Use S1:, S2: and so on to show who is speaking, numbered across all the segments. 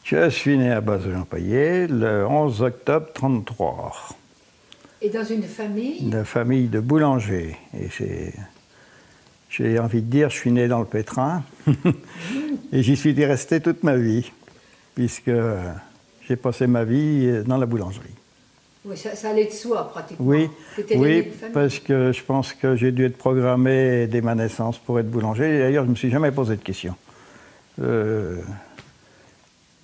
S1: Je suis né à Bazos-Jean-Paillet le 11 octobre 1933.
S2: Et dans une famille?
S1: Une famille de boulangers. Et j'ai envie de dire, je suis né dans le pétrin. Et j'y suis resté toute ma vie, puisque j'ai passé ma vie dans la boulangerie.
S2: Oui, ça allait de soi, pratiquement.
S1: Oui,
S2: oui,
S1: parce que je pense que j'ai dû être programmé dès ma naissance pour être boulanger. D'ailleurs, je ne me suis jamais posé de questions.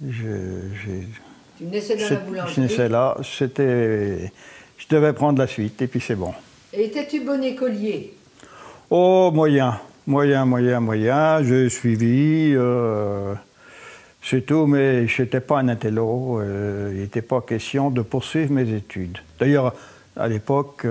S2: Tu naissais dans la boulangerie?
S1: Je naissais là. Je devais prendre la suite, et puis c'est bon.
S2: Et étais-tu bon écolier?
S1: Oh, moyen. J'ai suivi, c'est tout, mais je n'étais pas un intello. Il n'était pas question de poursuivre mes études. D'ailleurs, à l'époque,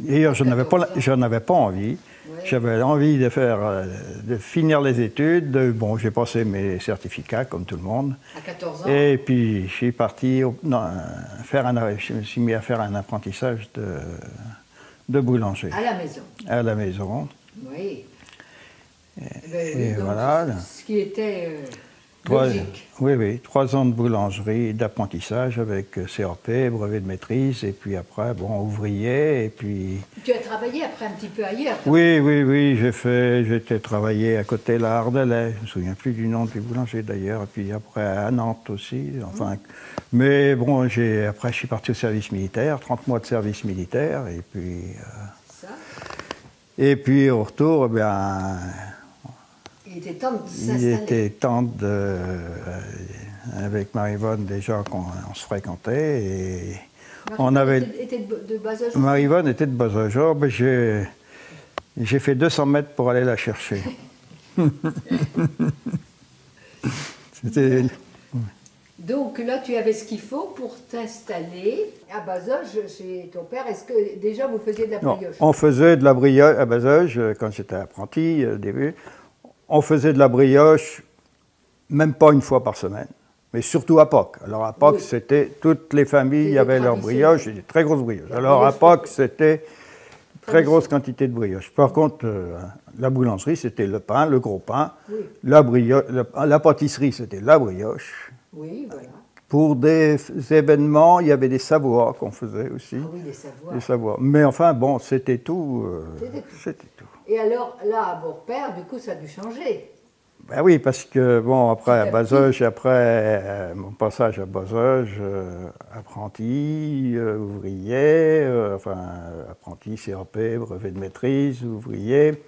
S1: j'en avais pas envie. Ouais. J'avais envie de finir les études. Bon, j'ai passé mes certificats, comme tout le monde.
S2: À 14 ans?
S1: Et puis, je suis parti je me suis mis à faire un apprentissage de boulanger.
S2: À la maison?
S1: À la maison.
S2: Oui.
S1: Et voilà.
S2: Ce qui était logique.
S1: Oui, 3 ans de boulangerie, d'apprentissage avec CAP, brevet de maîtrise, et puis après, bon, ouvrier, et puis...
S2: Tu as travaillé après un petit peu ailleurs?
S1: Oui, j'ai travaillé à côté de la Hardelais, je ne me souviens plus du nom du boulanger d'ailleurs, et puis après à Nantes aussi, enfin... Mais bon, après je suis parti au service militaire, 30 mois de service militaire, et puis... Et puis au retour, eh bien...
S2: Il était temps de s'installer.
S1: Il était temps avec Marie-Vonne déjà qu'on se fréquentait. Et
S2: était de Bazos?
S1: Marie-Vonne était de Bazos. Ben j'ai fait 200 mètres pour aller la chercher. C'était...
S2: Donc là, tu avais ce qu'il faut pour t'installer à Bazos chez ton père. Est-ce que déjà vous faisiez de la brioche?
S1: Non, on faisait de la brioche à Bazos quand j'étais apprenti au début. On faisait de la brioche, même pas une fois par semaine, mais surtout à Pâques. Alors à Pâques, c'était toutes les familles avaient leur brioche, et des très grosses brioches. Alors à Pâques, c'était très grosse quantité de brioche. Par contre, la boulangerie, c'était le pain, le gros pain. Oui. La pâtisserie, c'était la brioche.
S2: Oui, voilà.
S1: Pour des événements, il y avait des savoirs qu'on faisait aussi.
S2: Ah oui, des savoirs.
S1: Des savoirs. Mais enfin, bon, c'était tout. C'était tout.
S2: Et alors, là, à Beaurepaire, du coup, ça a dû changer.
S1: Ben oui, parce que, bon, après à Bazos, après mon passage à Bazos, apprenti, ouvrier, apprenti CAP, brevet de maîtrise, ouvrier.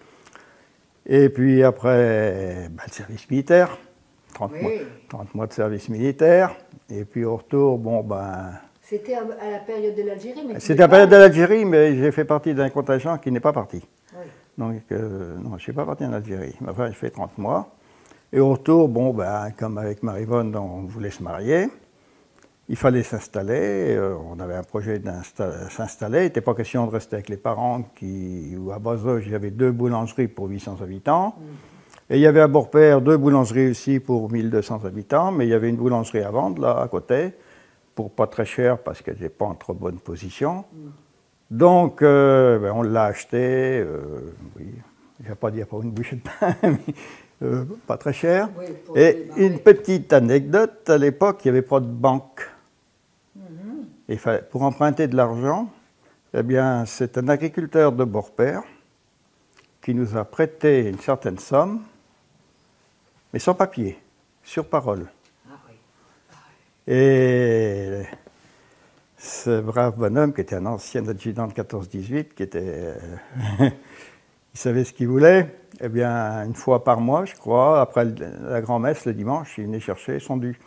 S1: Et puis après, le service militaire, 30 mois de service militaire. Et puis au retour, bon,
S2: C'était à la période de l'Algérie, mais...
S1: C'était à la période de l'Algérie, mais j'ai fait partie d'un contingent qui n'est pas parti. Oui. Donc, non, je ne suis pas parti en Algérie. Enfin, j'ai fait 30 mois. Et au retour, bon, comme avec Marie-Vonne, on voulait se marier. Il fallait s'installer. On avait un projet de s'installer. Il n'était pas question de rester avec les parents où à Bazos, il y avait 2 boulangeries pour 800 habitants. Et il y avait à Beaurepaire 2 boulangeries aussi pour 1200 habitants. Mais il y avait une boulangerie à vendre, là, à côté, pour pas très cher, parce qu'elle n'était pas en trop bonne position. Donc, on l'a acheté, oui, je ne vais pas dire pour une bouchée de pain, mais pas très cher. Oui, et une petite anecdote, à l'époque, il n'y avait pas de banque. Et pour emprunter de l'argent, eh bien, c'est un agriculteur de Beaurepaire qui nous a prêté une certaine somme, mais sans papier, sur parole. Et ce brave bonhomme, qui était un ancien adjudant de 14-18, il savait ce qu'il voulait, eh bien, une fois par mois, je crois, après la grand-messe, le dimanche, il venait chercher son dû.